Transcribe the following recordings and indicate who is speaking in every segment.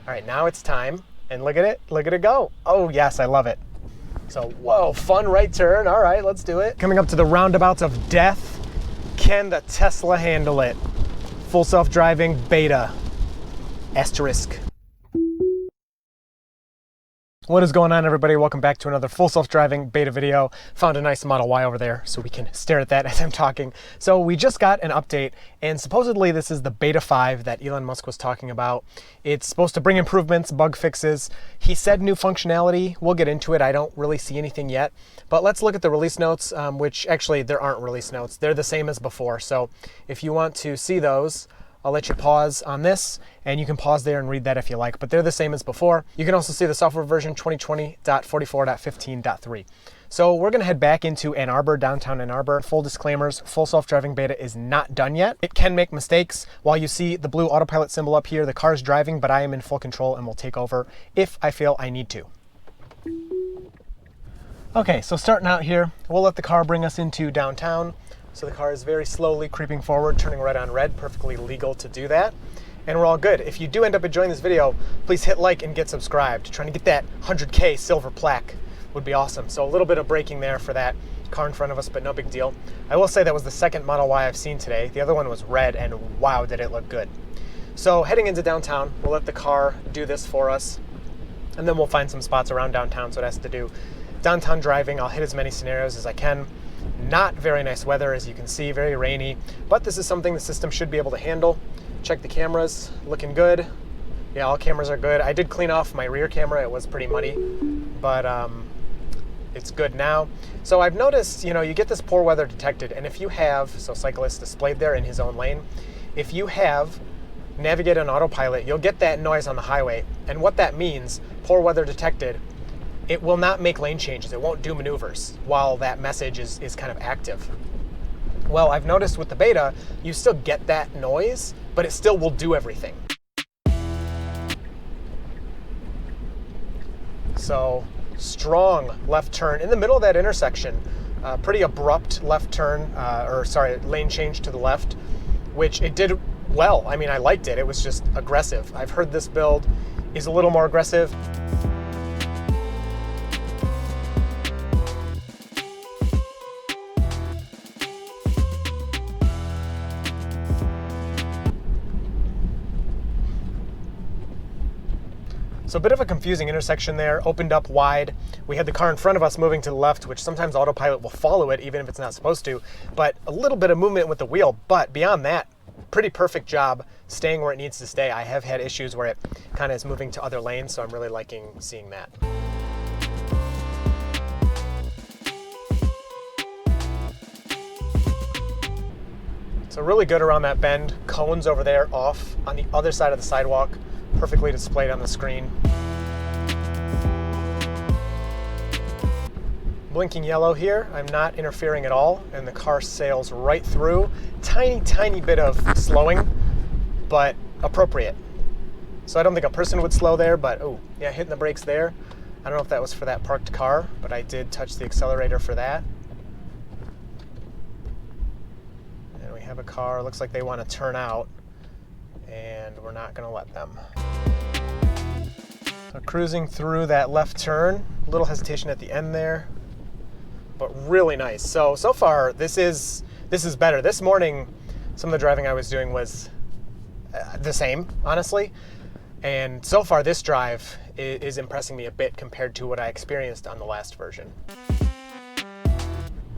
Speaker 1: All right, now it's time, and look at it go. Oh yes, I love it. So, whoa, fun right turn. All right, let's do it. Coming up to the roundabouts of death. Can the Tesla handle it? Full self-driving beta. Asterisk. What is going on, everybody? Welcome back to another full self-driving beta video. Found a nice Model Y over there so we can stare at that as I'm talking. So we just got an update, and supposedly this is the Beta 5 that Elon Musk was talking about. It's supposed to bring improvements, bug fixes. He said new functionality. We'll get into it. I don't really see anything yet. But let's look at the release notes, which actually there aren't release notes. They're the same as before. So if you want to see those, I'll let you pause on this, and you can pause there and read that if you like, but they're the same as before. You can also see the software version 2020.44.15.3. So we're gonna head back into Ann Arbor, downtown Ann Arbor. Full disclaimers, full self-driving beta is not done yet. It can make mistakes. While you see the blue autopilot symbol up here, the car's driving, but I am in full control and will take over if I feel I need to. Okay, so starting out here, we'll let the car bring us into downtown. So the car is very slowly creeping forward, turning right on red, perfectly legal to do that. And we're all good. If you do end up enjoying this video, please hit like and get subscribed. Trying to get that 100K silver plaque would be awesome. So a little bit of braking there for that car in front of us, but no big deal. I will say that was the second Model Y I've seen today. The other one was red, and wow, did it look good. So heading into downtown, we'll let the car do this for us, and then we'll find some spots around downtown so it has to do downtown driving. I'll hit as many scenarios as I can. Not very nice weather, as you can see, very rainy, but this is something the system should be able to handle. Check the cameras, looking good. Yeah, all cameras are good. I did clean off my rear camera. It was pretty muddy, but it's good now. So I've noticed, you get this poor weather detected, and if you have, so cyclist displayed there in his own lane, if you have navigate on autopilot, you'll get that noise on the highway. And what that means, poor weather detected, it will not make lane changes. It won't do maneuvers while that message is kind of active. Well, I've noticed with the beta, you still get that noise, but it still will do everything. So, strong left turn in the middle of that intersection. Pretty abrupt left turn, lane change to the left, which it did well. I mean, I liked it. It was just aggressive. I've heard this build is a little more aggressive. So a bit of a confusing intersection there, opened up wide. We had the car in front of us moving to the left, which sometimes autopilot will follow it even if it's not supposed to, but a little bit of movement with the wheel. But beyond that, pretty perfect job staying where it needs to stay. I have had issues where it kind of is moving to other lanes, so I'm really liking seeing that. So really good around that bend. Cones over there off on the other side of the sidewalk, perfectly displayed on the screen. Blinking yellow here. I'm not interfering at all, and the car sails right through. Tiny bit of slowing, but appropriate. So I don't think a person would slow there, but oh, yeah, hitting the brakes there. I don't know if that was for that parked car, but I did touch the accelerator for that. And we have a car, looks like they want to turn out, and we're not going to let them. So cruising through that left turn, a little hesitation at the end there, but really nice. So far this is better. This morning, some of the driving I was doing was the same, honestly, and so far this drive is impressing me a bit compared to what I experienced on the last version.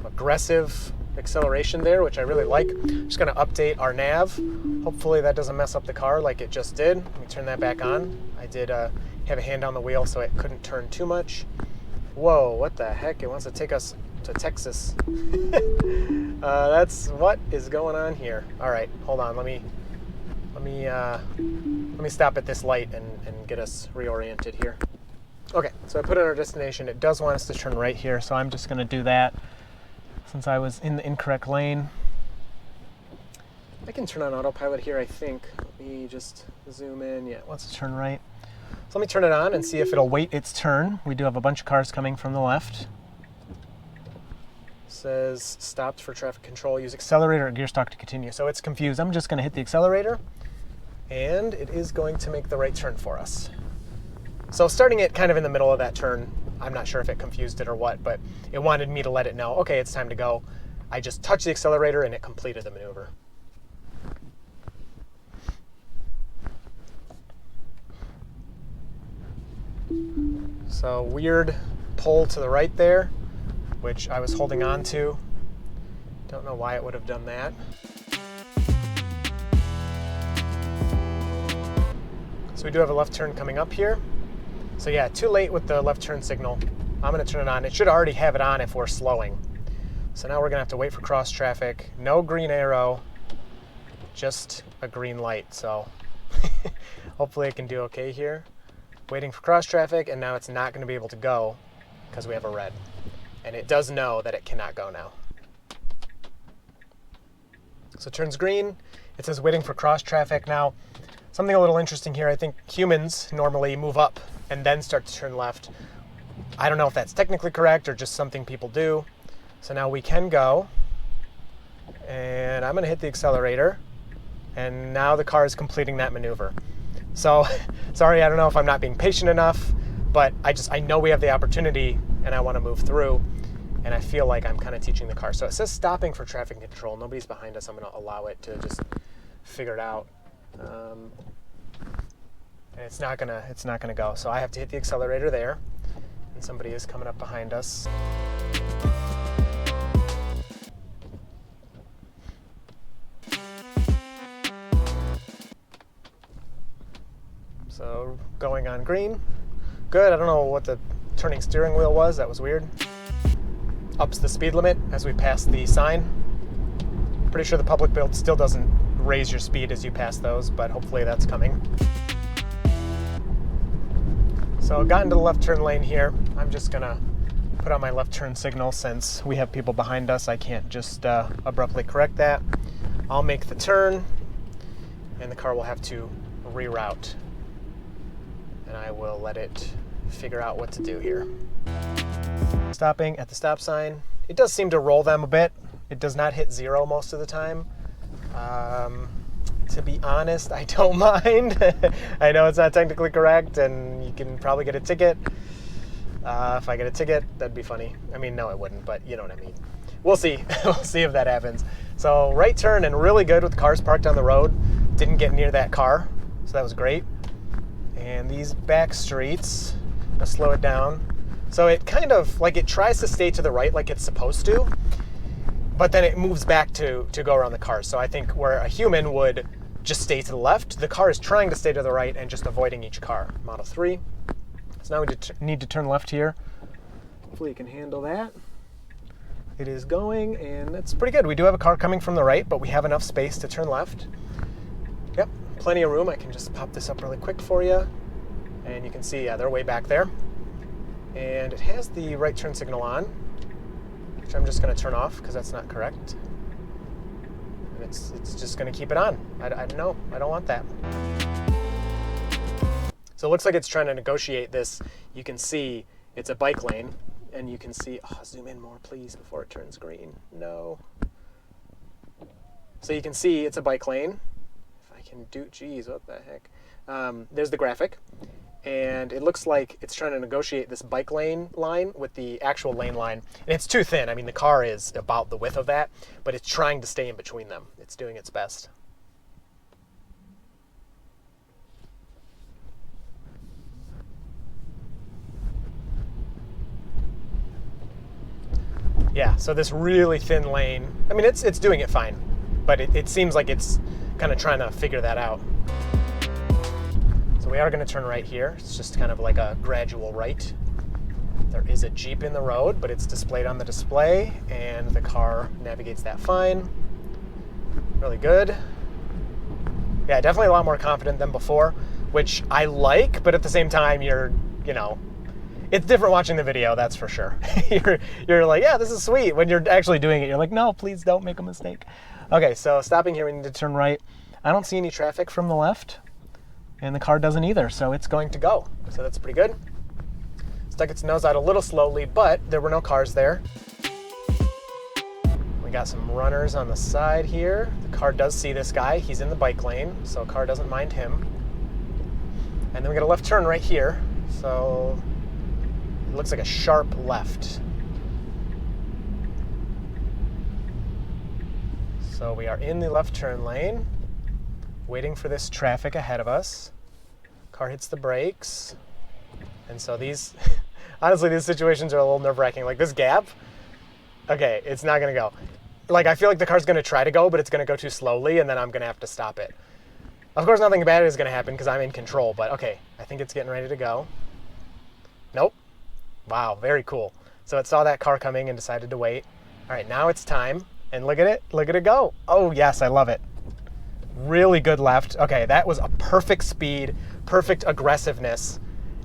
Speaker 1: Aggressive acceleration there, which I really like. Just gonna update our nav. Hopefully that doesn't mess up the car like it just did. Let me turn that back on. I did have a hand on the wheel so it couldn't turn too much. Whoa, what the heck? It wants to take us to Texas. That's what is going on here. All right, hold on. Let me stop at this light and get us reoriented here. Okay, so I put in our destination. It does want us to turn right here, so I'm just gonna do that since I was in the incorrect lane. I can turn on autopilot here, I think. Let me just zoom in. Yeah, it wants to turn right. So let me turn it on and see if it'll wait its turn. We do have a bunch of cars coming from the left. Says stopped for traffic control. Use accelerator or gear stalk to continue. So it's confused. I'm just going to hit the accelerator And it is going to make the right turn for us. So starting it kind of in the middle of that turn, I'm not sure if it confused it or what, but it wanted me to let it know, okay, it's time to go. I just touched the accelerator and it completed the maneuver. So weird pull to the right there, which I was holding on to. Don't know why it would have done that. So we do have a left turn coming up here. So yeah, too late with the left turn signal. I'm gonna turn it on. It should already have it on if we're slowing. So now we're gonna have to wait for cross traffic. No green arrow, just a green light. So hopefully I can do okay here. Waiting for cross traffic, and now it's not gonna be able to go because we have a red. And it does know that it cannot go now. So it turns green. It says waiting for cross traffic. Now, something a little interesting here, I think humans normally move up and then start to turn left. I don't know if that's technically correct or just something people do. So now we can go, and I'm gonna hit the accelerator, and now the car is completing that maneuver. So, sorry, I don't know if I'm not being patient enough, but I know we have the opportunity and I wanna move through, and I feel like I'm kind of teaching the car. So it says stopping for traffic control. Nobody's behind us. I'm gonna allow it to just figure it out. And it's not gonna go. So I have to hit the accelerator there, and somebody is coming up behind us. So going on green. Good. I don't know what the turning steering wheel was. That was weird. Ups the speed limit as we pass the sign. Pretty sure the public build still doesn't raise your speed as you pass those, but hopefully that's coming. So got into the left turn lane here. I'm just gonna put on my left turn signal since we have people behind us. I can't just abruptly correct that. I'll make the turn, and the car will have to reroute. And I will let it figure out what to do here. Stopping at the stop sign. It does seem to roll them a bit. It does not hit zero most of the time. To be honest, I don't mind. I know it's not technically correct, and you can probably get a ticket. If I get a ticket, that'd be funny. I mean, no, it wouldn't, but you know what I mean. We'll see. We'll see if that happens. So right turn, and really good with cars parked on the road. Didn't get near that car, so that was great. And these back streets, I'll slow it down. So it kind of, like, it tries to stay to the right like it's supposed to, but then it moves back to go around the car. So I think where a human would just stay to the left, the car is trying to stay to the right and just avoiding each car. Model 3. So now we need to turn left here. Hopefully you can handle that. It is going, and it's pretty good. We do have a car coming from the right, but we have enough space to turn left. Yep, plenty of room. I can just pop this up really quick for you. And you can see, yeah, they're way back there. And it has the right turn signal on, which I'm just going to turn off because that's not correct. And it's just going to keep it on. I don't want that. So it looks like it's trying to negotiate this. You can see it's a bike lane, and you can see, zoom in more please before it turns green. No. So you can see it's a bike lane. If I can do, geez, what the heck? There's the graphic. And it looks like it's trying to negotiate this bike lane line with the actual lane line. And it's too thin. I mean, the car is about the width of that, but it's trying to stay in between them. It's doing its best. Yeah, so this really thin lane, I mean, it's doing it fine, but it seems like it's kind of trying to figure that out. So we are going to turn right here. It's just kind of like a gradual right. There is a Jeep in the road, but it's displayed on the display, and the car navigates that fine. Really good. Yeah, definitely a lot more confident than before, which I like, but at the same time, it's different watching the video, that's for sure. You're like, yeah, this is sweet. When you're actually doing it, you're like, no, please don't make a mistake. Okay, so stopping here, we need to turn right. I don't see any traffic from the left. And the car doesn't either, so it's going to go. So that's pretty good. Stuck its nose out a little slowly, but there were no cars there. We got some runners on the side here. The car does see this guy. He's in the bike lane, so car doesn't mind him. And then we got a left turn right here. So it looks like a sharp left. So we are in the left turn lane, waiting for this traffic ahead of us. Car hits the brakes. And so these, honestly, these situations are a little nerve-wracking. Like this gap, okay, it's not gonna go. Like I feel like the car's gonna try to go, but it's gonna go too slowly and then I'm gonna have to stop it. Of course, nothing bad is gonna happen because I'm in control, but okay, I think it's getting ready to go. Nope. Wow, very cool. So it saw that car coming and decided to wait. All right, now it's time. And look at it go. Oh yes, I love it. Really good left. Okay, that was a perfect speed, perfect aggressiveness,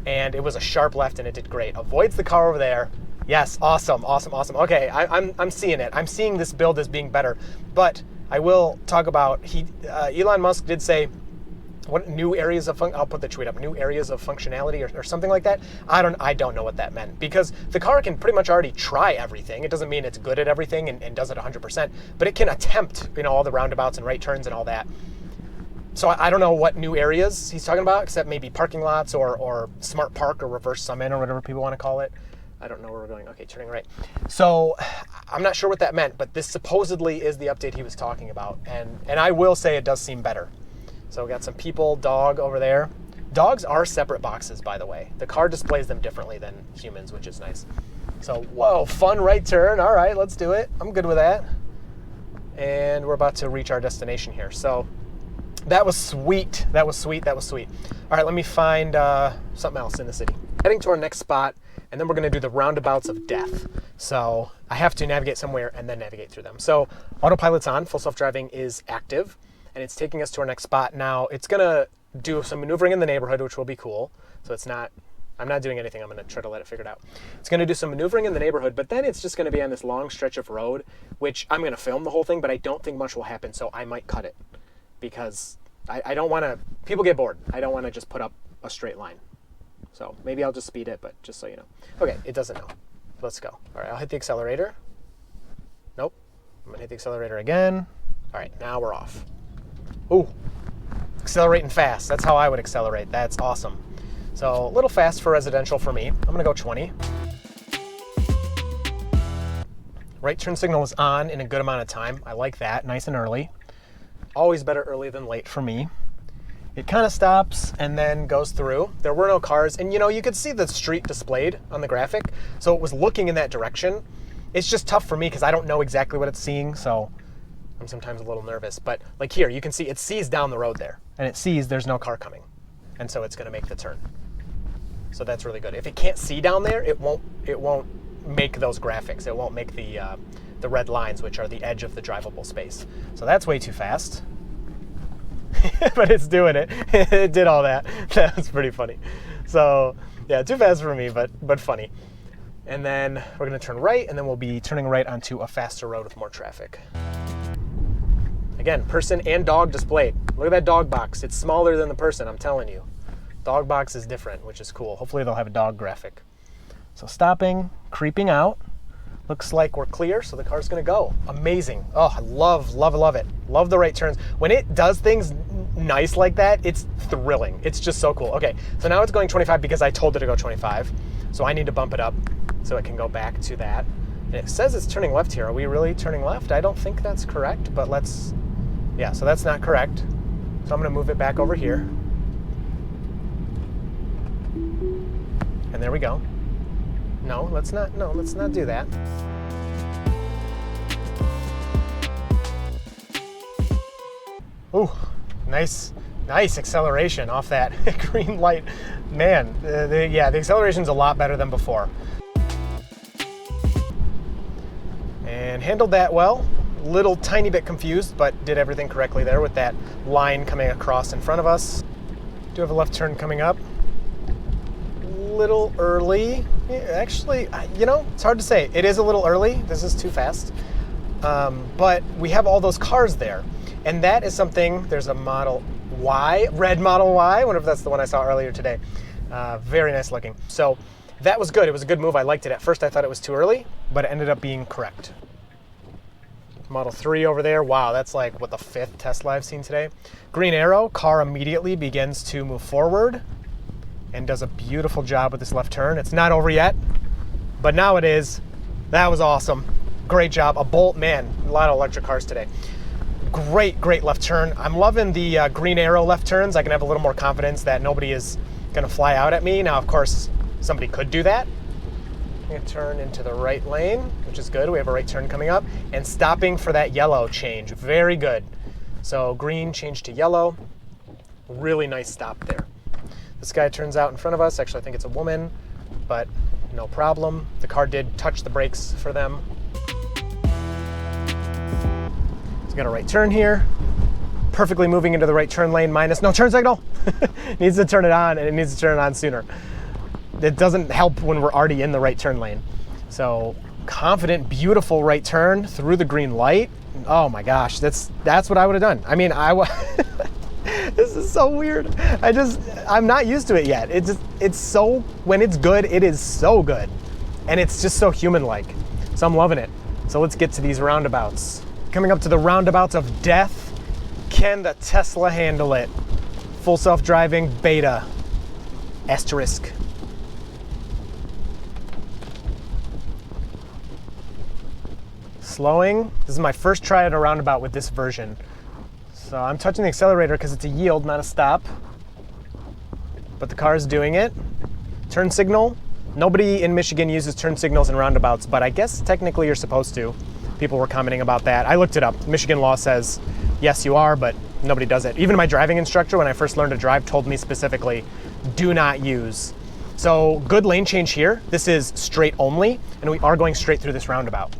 Speaker 1: and it was a sharp left and it did great. Avoids the car over there. Yes, awesome, awesome, awesome. Okay, I'm seeing it. I'm seeing this build as being better, but I will talk about, Elon Musk did say, what new areas of I'll put the tweet up, new areas of functionality or something like that. I don't know what that meant because the car can pretty much already try everything. It doesn't mean it's good at everything and does it 100%, but it can attempt, all the roundabouts and right turns and all that. So I don't know what new areas he's talking about, except maybe parking lots or smart park or reverse summon or whatever people want to call it. I don't know where we're going. Okay, turning right. So I'm not sure what that meant, but this supposedly is the update he was talking about. And I will say it does seem better. So we got some people, dog over there. Dogs are separate boxes, by the way. The car displays them differently than humans, which is nice. So, whoa, fun right turn. All right, let's do it. I'm good with that. And we're about to reach our destination here. So that was sweet. That was sweet. That was sweet. All right, let me find something else in the city. Heading to our next spot, and then we're going to do the Roundabouts of Death. So I have to navigate somewhere and then navigate through them. So autopilot's on. Full self-driving is active. And it's taking us to our next spot. Now, it's going to do some maneuvering in the neighborhood, which will be cool. So I'm not doing anything. I'm going to try to let it figure it out. It's going to do some maneuvering in the neighborhood, but then it's just going to be on this long stretch of road, which I'm going to film the whole thing, but I don't think much will happen, so I might cut it because I don't want to, people get bored. I don't want to just put up a straight line. So maybe I'll just speed it, but just so you know. Okay, it doesn't know. Let's go. All right, I'll hit the accelerator. Nope. I'm going to hit the accelerator again. All right, now we're off. Ooh, accelerating fast. That's how I would accelerate. That's awesome. So a little fast for residential for me. I'm gonna go 20. Right turn signal is on in a good amount of time. I like that, nice and early. Always better early than late for me. It kind of stops and then goes through. There were no cars, and you could see the street displayed on the graphic, so it was looking in that direction. It's just tough for me because I don't know exactly what it's seeing, so I'm sometimes a little nervous, but like here, you can see it sees down the road there, and it sees there's no car coming, and so it's going to make the turn. So that's really good. If it can't see down there, it won't make those graphics. It won't make the red lines, which are the edge of the drivable space. So that's way too fast, but it's doing it. It did all that. That was pretty funny. So yeah, too fast for me, but funny. And then we're going to turn right, and then we'll be turning right onto a faster road with more traffic. Again, person and dog displayed. Look at that dog box. It's smaller than the person, I'm telling you. Dog box is different, which is cool. Hopefully they'll have a dog graphic. So stopping, creeping out. Looks like we're clear, so the car's gonna go. Amazing. Oh, I love, love, love it. Love the right turns. When it does things nice like that, it's thrilling. It's just so cool. Okay, so now it's going 25 because I told it to go 25. So I need to bump it up so it can go back to that. And it says it's turning left here. Are we really turning left? I don't think that's correct, but yeah, so that's not correct. So I'm gonna move it back over here. And there we go. No, let's not do that. Ooh, nice acceleration off that green light. Man, the acceleration's a lot better than before. And handled that well. Little tiny bit confused, but did everything correctly there with that line coming across in front of us. Do have a left turn coming up. Little early. Actually, it's hard to say. It is a little early. This is too fast. But we have all those cars there. And that is something, there's a Model Y, red Model Y. I wonder if that's the one I saw earlier today. Very nice looking. So that was good. It was a good move. I liked it. At first I thought it was too early, but it ended up being correct. Model 3 over there. Wow, that's like, what, the 5th Tesla I've seen today. Green arrow, car immediately begins to move forward and does a beautiful job with this left turn. It's not over yet, but now it is. That was awesome. Great job. A Bolt, man, a lot of electric cars today. Great left turn. I'm loving the green arrow left turns. I can have a little more confidence that nobody is gonna fly out at me. Now, of course, somebody could do that. I'm gonna turn into the right lane, which is good. We have a right turn coming up, and stopping for that yellow change. Very good. So green changed to yellow. Really nice stop there. This guy turns out in front of us. Actually, I think it's a woman, but no problem. The car did touch the brakes for them. He's got a right turn here. Perfectly moving into the right turn lane, minus no turn signal. Needs to turn it on, and it needs to turn it on sooner. It doesn't help when we're already in the right turn lane. So confident, beautiful right turn through the green light. Oh my gosh, that's what I would have done. I mean, this is so weird. I'm not used to it yet. It's so, when it's good, it is so good. And it's just so human-like. So I'm loving it. So let's get to these roundabouts. Coming up to the roundabouts of death. Can the Tesla handle it? Full self-driving beta. Asterisk. Slowing. This is my first try at a roundabout with this version. So I'm touching the accelerator because it's a yield, not a stop. But the car is doing it. Turn signal. Nobody in Michigan uses turn signals in roundabouts, but I guess technically you're supposed to. People were commenting about that. I looked it up. Michigan law says, yes, you are, but nobody does it. Even my driving instructor, when I first learned to drive, told me specifically, do not use. So good lane change here. This is straight only, and we are going straight through this roundabout.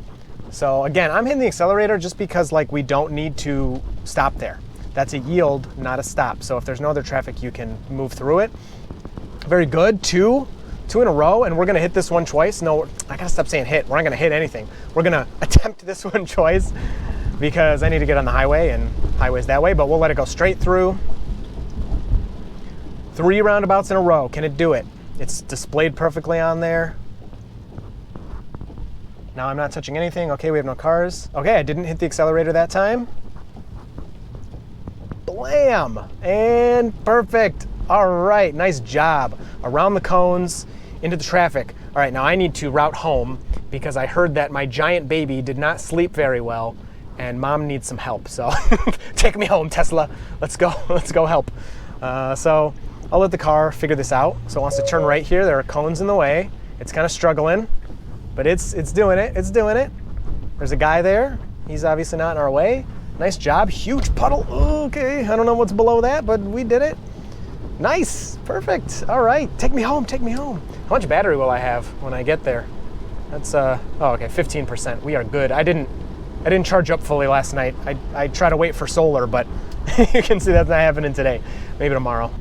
Speaker 1: So again, I'm hitting the accelerator just because we don't need to stop there. That's a yield, not a stop. So if there's no other traffic, you can move through it. Very good, two in a row, and we're gonna hit this one twice. No, I gotta stop saying hit. We're not gonna hit anything. We're gonna attempt this one twice because I need to get on the highway, and highway's that way, but we'll let it go straight through. 3 roundabouts in a row. Can it do it? It's displayed perfectly on there. Now I'm not touching anything. Okay, we have no cars. Okay, I didn't hit the accelerator that time. Blam! And perfect. All right, nice job. Around the cones, into the traffic. All right, now I need to route home because I heard that my giant baby did not sleep very well and mom needs some help. So take me home, Tesla. Let's go help. So I'll let the car figure this out. So it wants to turn right here. There are cones in the way. It's kind of struggling. But it's doing it. There's a guy there. He's obviously not in our way. Nice job. Huge puddle. Okay, I don't know what's below that, but we did it. Nice. Perfect. All right. Take me home. How much battery will I have when I get there? That's okay, 15%. We are good. I didn't charge up fully last night. I try to wait for solar, but you can see that's not happening today. Maybe tomorrow.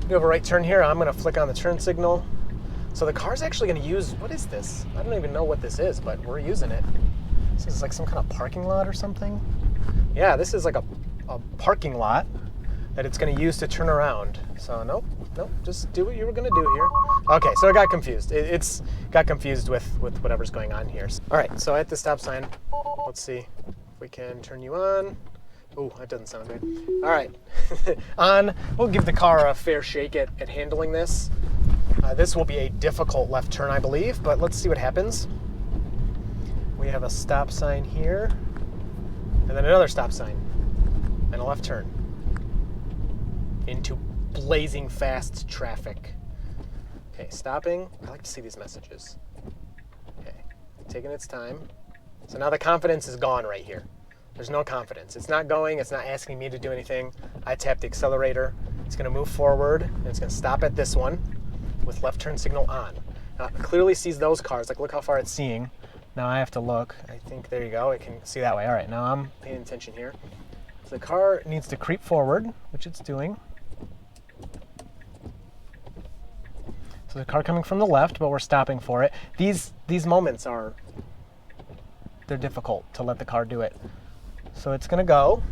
Speaker 1: We have a right turn here. I'm going to flick on the turn signal. So the car's actually going to use, what is this? I don't even know what this is, but we're using it. This is like some kind of parking lot or something. Yeah, this is like a parking lot that it's going to use to turn around. So nope, just do what you were going to do here. Okay, so I got confused. It's got confused with whatever's going on here. All right, so at the stop sign, let's see if we can turn you on. Oh, that doesn't sound good. All right, on. We'll give the car a fair shake at handling this. This will be a difficult left turn, I believe, but let's see what happens. We have a stop sign here, and then another stop sign, and a left turn into blazing fast traffic. Okay, stopping. I like to see these messages. Okay, taking its time. So now the confidence is gone right here. There's no confidence. It's not going, it's not asking me to do anything. I tap the accelerator. It's gonna move forward, and it's gonna stop at this one with left turn signal on. Now it clearly sees those cars, look how far it's seeing. Now I have to look, I think, there you go, it can see that way. All right, now I'm paying attention here. So the car needs to creep forward, which it's doing. So the car coming from the left, but we're stopping for it. These moments they're difficult to let the car do it. So it's gonna go,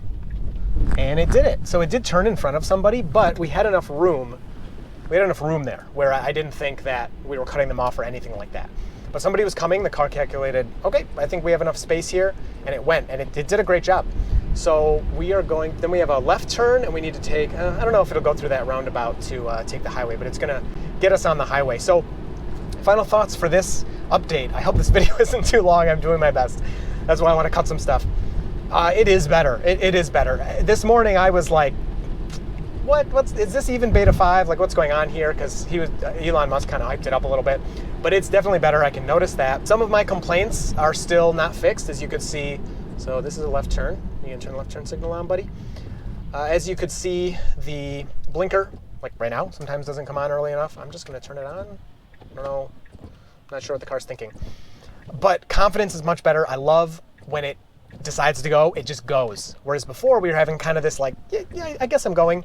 Speaker 1: and it did it. So it did turn in front of somebody, but we had enough room. We had enough room there where I didn't think that we were cutting them off or anything like that. But somebody was coming, the car calculated, okay, I think we have enough space here, and it went, and it did a great job. So we are going, then we have a left turn, and we need to take, I don't know if it'll go through that roundabout to take the highway, but it's gonna get us on the highway. So final thoughts for this update. I hope this video isn't too long. I'm doing my best. That's why I want to cut some stuff. It is better. It is better. This morning I was like, is this even beta 5? Like, what's going on here? Because Elon Musk kind of hyped it up a little bit, but it's definitely better. I can notice that. Some of my complaints are still not fixed, as you could see. So this is a left turn. You can turn the left turn signal on, buddy. As you could see, the blinker, like right now, sometimes doesn't come on early enough. I'm just going to turn it on. I don't know. I'm not sure what the car's thinking. But confidence is much better. I love when it decides to go, it just goes. Whereas before we were having kind of this like, yeah, I guess I'm going.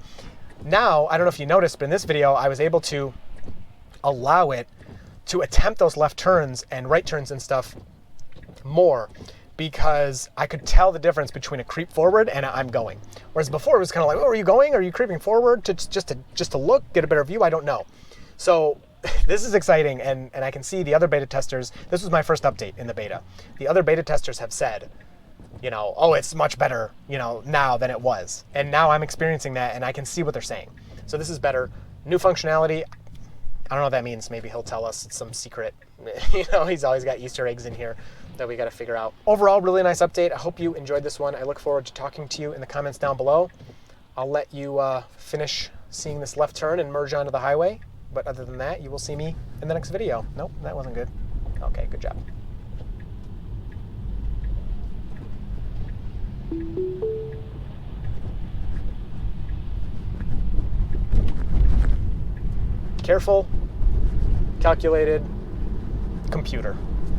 Speaker 1: Now, I don't know if you noticed, but in this video, I was able to allow it to attempt those left turns and right turns and stuff more, because I could tell the difference between a creep forward and I'm going. Whereas before it was kind of like, oh, are you going? Are you creeping forward just to look, get a better view? I don't know. So this is exciting, and I can see the other beta testers. This was my first update in the beta. The other beta testers have said, you know, oh, it's much better, you know, now than it was. And now I'm experiencing that, and I can see what they're saying. So this is better. New functionality. I don't know what that means. Maybe he'll tell us some secret. You know, he's always got Easter eggs in here that we got to figure out. Overall, really nice update. I hope you enjoyed this one. I look forward to talking to you in the comments down below. I'll let you finish seeing this left turn and merge onto the highway. But other than that, you will see me in the next video. Nope, that wasn't good. Okay, good job. Careful, calculated, computer.